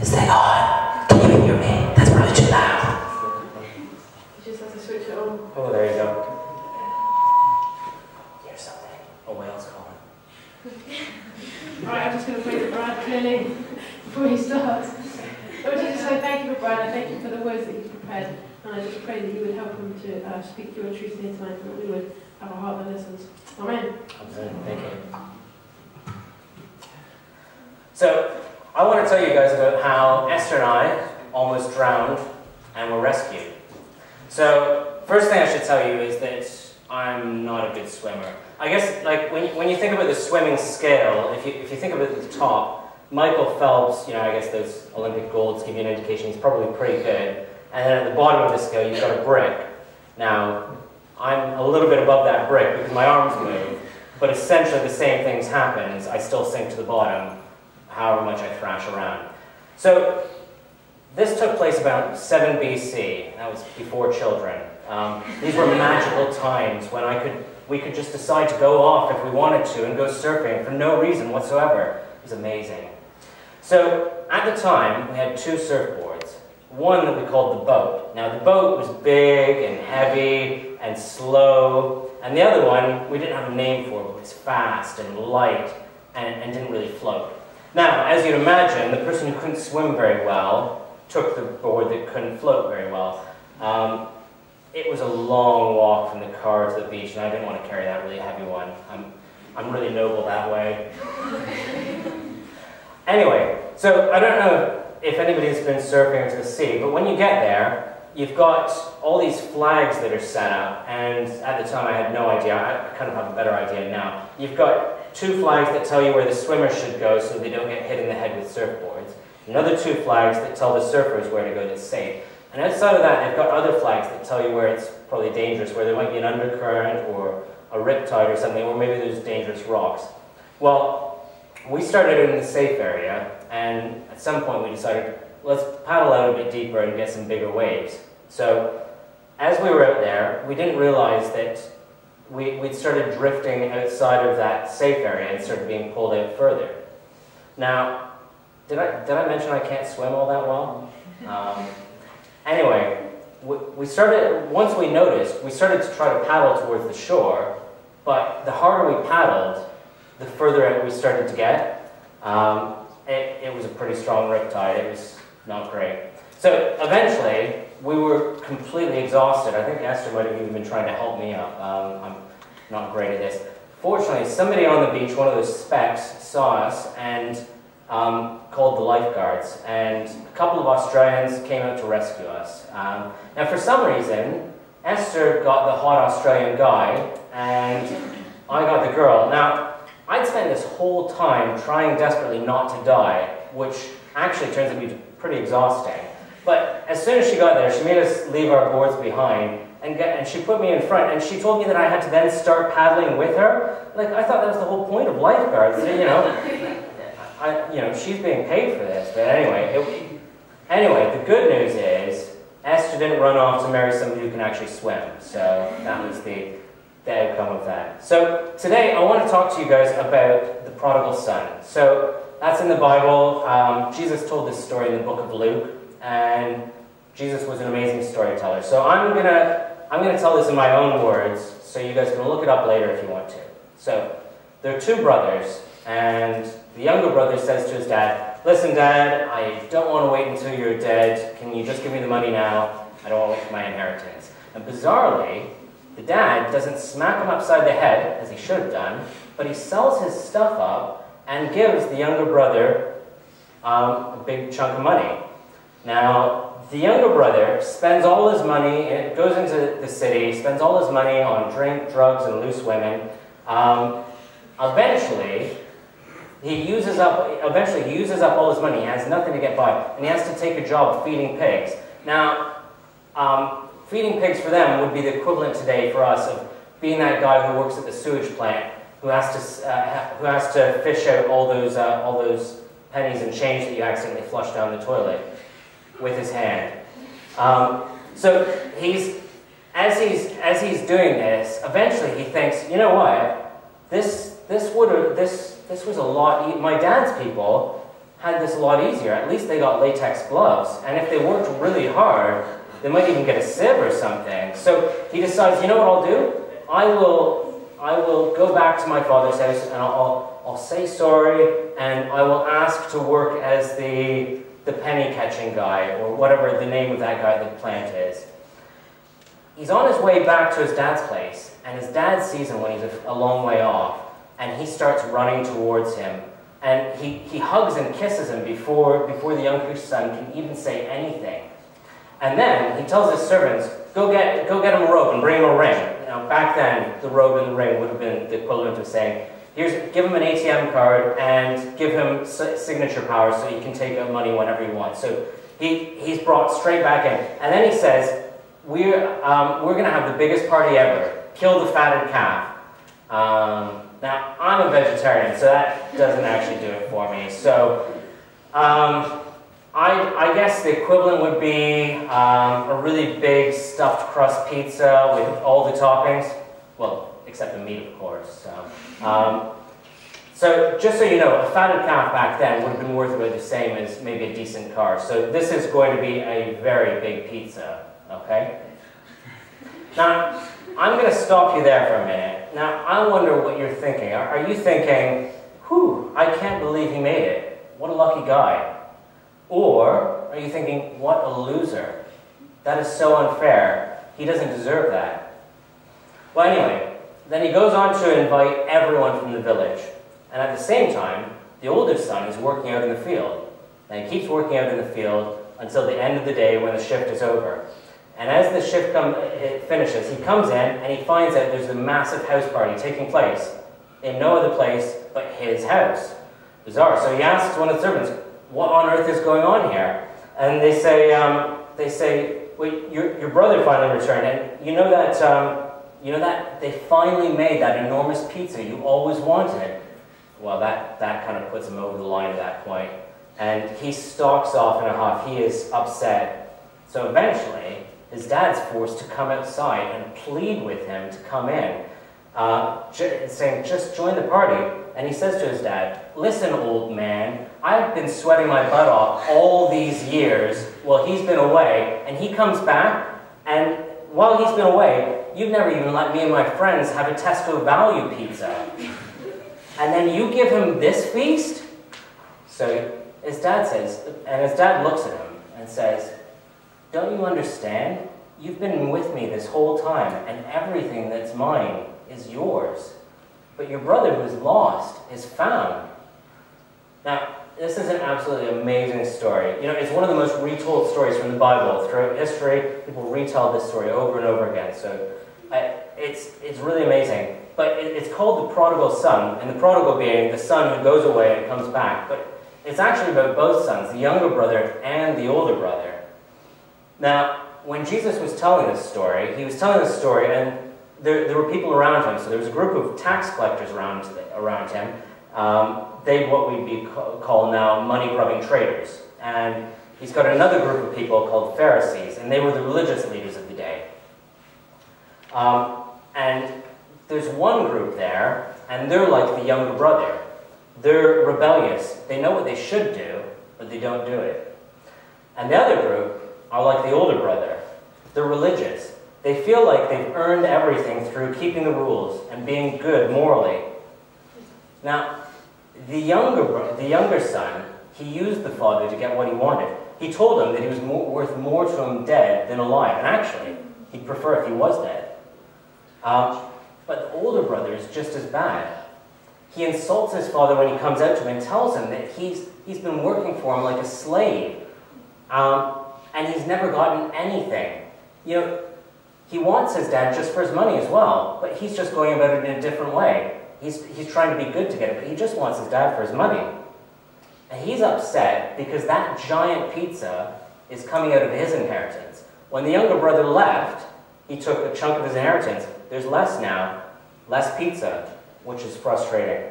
Is that on? Can you even hear me? That's probably too loud. You just have to switch it on. Oh, there you go. Here's something. A whale's calling. Alright, I'm just going to pray for Brad clearly before he starts. I want you to say thank you for Brad, and thank you for the words that you've prepared. And I just pray that you would help him to speak your truth here tonight, and that we would have a heart that listens. Amen. Amen. Thank you. So, I want to tell you guys about how Esther and I almost drowned and were rescued. So, first thing I should tell you is that I'm not a good swimmer. I guess, like, when you think about the swimming scale, if you think about it at the top, Michael Phelps, I guess those Olympic golds give you an indication he's probably pretty good. And then at the bottom of the scale, you've got a brick. Now, I'm a little bit above that brick because my arms move, but essentially the same things happen. I still sink to the bottom, however much I thrash around. So, this took place about 7 BC. That was before children. These were magical times when we could just decide to go off if we wanted to and go surfing for no reason whatsoever. It was amazing. So, at the time, we had 2 surfboards. One that we called the boat. Now, the boat was big and heavy and slow, and the other one, we didn't have a name for it, but it was fast and light and didn't really float. Now, as you'd imagine, the person who couldn't swim very well took the board that couldn't float very well. It was a long walk from the car to the beach, and I didn't want to carry that really heavy one. I'm really noble that way. Anyway, so I don't know if anybody's been surfing to the sea, but when you get there, you've got all these flags that are set up, and at the time I had no idea. I kind of have a better idea now. You've got 2 flags that tell you where the swimmers should go so they don't get hit in the head with surfboards. Another 2 flags that tell the surfers where to go that's safe. And outside of that, they've got other flags that tell you where it's probably dangerous, where there might be an undercurrent or a riptide or something, or maybe there's dangerous rocks. Well, we started in the safe area, and at some point we decided, let's paddle out a bit deeper and get some bigger waves. So, as we were out there, we didn't realize that we'd started drifting outside of that safe area and started being pulled out further. Now, did I mention I can't swim all that well? Anyway, once we noticed, we started to try to paddle towards the shore, but the harder we paddled, the further out we started to get. It was a pretty strong riptide. It was not great. So eventually, we were completely exhausted. I think Esther might have even been trying to help me up. I'm not great at this. Fortunately, somebody on the beach, one of those specks, saw us and called the lifeguards. And a couple of Australians came out to rescue us. Now, for some reason, Esther got the hot Australian guy, and I got the girl. Now, I'd spent this whole time trying desperately not to die, which actually turns out to be pretty exhausting. But as soon as she got there, she made us leave our boards behind, and she put me in front, and she told me that I had to then start paddling with her. Like, I thought that was the whole point of lifeguards, she's being paid for this. But anyway, the good news is Esther didn't run off to marry somebody who can actually swim. So that was the outcome of that. So today I want to talk to you guys about the prodigal son. So that's in the Bible. Jesus told this story in the book of Luke, and Jesus was an amazing storyteller. So I'm gonna tell this in my own words, so you guys can look it up later if you want to. So there are 2 brothers, and the younger brother says to his dad, "Listen, Dad, I don't want to wait until you're dead. Can you just give me the money now? I don't want to wait for my inheritance." And bizarrely, the dad doesn't smack him upside the head, as he should have done, but he sells his stuff up and gives the younger brother a big chunk of money. Now, the younger brother spends all his money, goes into the city, spends all his money on drink, drugs, and loose women. Eventually, he uses up all his money. He has nothing to get by, and he has to take a job feeding pigs. Now, feeding pigs for them would be the equivalent today for us of being that guy who works at the sewage plant who has to fish out all those pennies and change that you accidentally flush down the toilet with his hand. So as he's doing this, eventually he thinks, you know what? This this was a lot. My dad's people had this a lot easier. At least they got latex gloves, and if they worked really hard, they might even get a sieve or something. So he decides, you know what I'll do? I will go back to my father's house, and I'll say sorry, and I will ask to work as the penny catching guy, or whatever the name of that guy at the plant is. He's on his way back to his dad's place, and his dad sees him when he's a long way off, and he starts running towards him. And he hugs and kisses him before the younger son can even say anything. And then he tells his servants, go get him a robe and bring him a ring. Now, back then, the robe and the ring would have been the equivalent of saying, give him an ATM card and give him signature power so he can take out money whenever he wants. So he's brought straight back in. And then he says, we're going to have the biggest party ever. Kill the fatted calf. Now, I'm a vegetarian, so that doesn't actually do it for me. So I guess the equivalent would be a really big stuffed crust pizza with all the toppings. Well, except the meat, of course. So just so you know, a fatted calf back then would have been worth about the same as maybe a decent car. So this is going to be a very big pizza, okay? Now, I'm going to stop you there for a minute. Now, I wonder what you're thinking. Are you thinking, whew, I can't believe he made it. What a lucky guy. Or are you thinking, what a loser. That is so unfair. He doesn't deserve that. Well, anyway, then he goes on to invite everyone from the village. And at the same time, the oldest son is working out in the field. And he keeps working out in the field until the end of the day when the shift is over. And as the shift finishes, he comes in and he finds out there's a massive house party taking place in no other place but his house. Bizarre. So he asks one of the servants, what on earth is going on here? And they say, wait, your brother finally returned, and you know that they finally made that enormous pizza you always wanted. Well, that kind of puts him over the line at that point. And he stalks off in a huff. He is upset. So eventually, his dad's forced to come outside and plead with him to come in, saying, just join the party. And he says to his dad, listen, old man, I've been sweating my butt off all these years while he's been away, and he comes back, and while he's been away, you've never even let me and my friends have a Tesco value pizza. And then you give him this feast? So his dad says, and his dad looks at him and says, don't you understand? You've been with me this whole time, and everything that's mine is yours. But your brother who's lost is found. Now, this is an absolutely amazing story. You know, it's one of the most retold stories from the Bible. Throughout history, people retell this story over and over again. So it's really amazing. But it's called the prodigal son, and the prodigal being the son who goes away and comes back. But it's actually about both sons, the younger brother and the older brother. Now, when Jesus was telling this story, he was telling this story, and there were people around him. So there was a group of tax collectors around him. They what we'd call now money-grubbing traders. And he's got another group of people called Pharisees, and they were the religious leaders of the day. And there's one group there, and they're like the younger brother. They're rebellious. They know what they should do, but they don't do it. And the other group are like the older brother. They're religious. They feel like they've earned everything through keeping the rules and being good morally. Now, the younger son, he used the father to get what he wanted. He told him that he was worth more to him dead than alive. And actually, he'd prefer if he was dead. But the older brother is just as bad. He insults his father when he comes out to him and tells him that he's been working for him like a slave. And he's never gotten anything. You know, he wants his dad just for his money as well, but he's just going about it in a different way. He's trying to be good to get it, but he just wants his dad for his money. And he's upset because that giant pizza is coming out of his inheritance. When the younger brother left, he took a chunk of his inheritance. There's less now, less pizza, which is frustrating.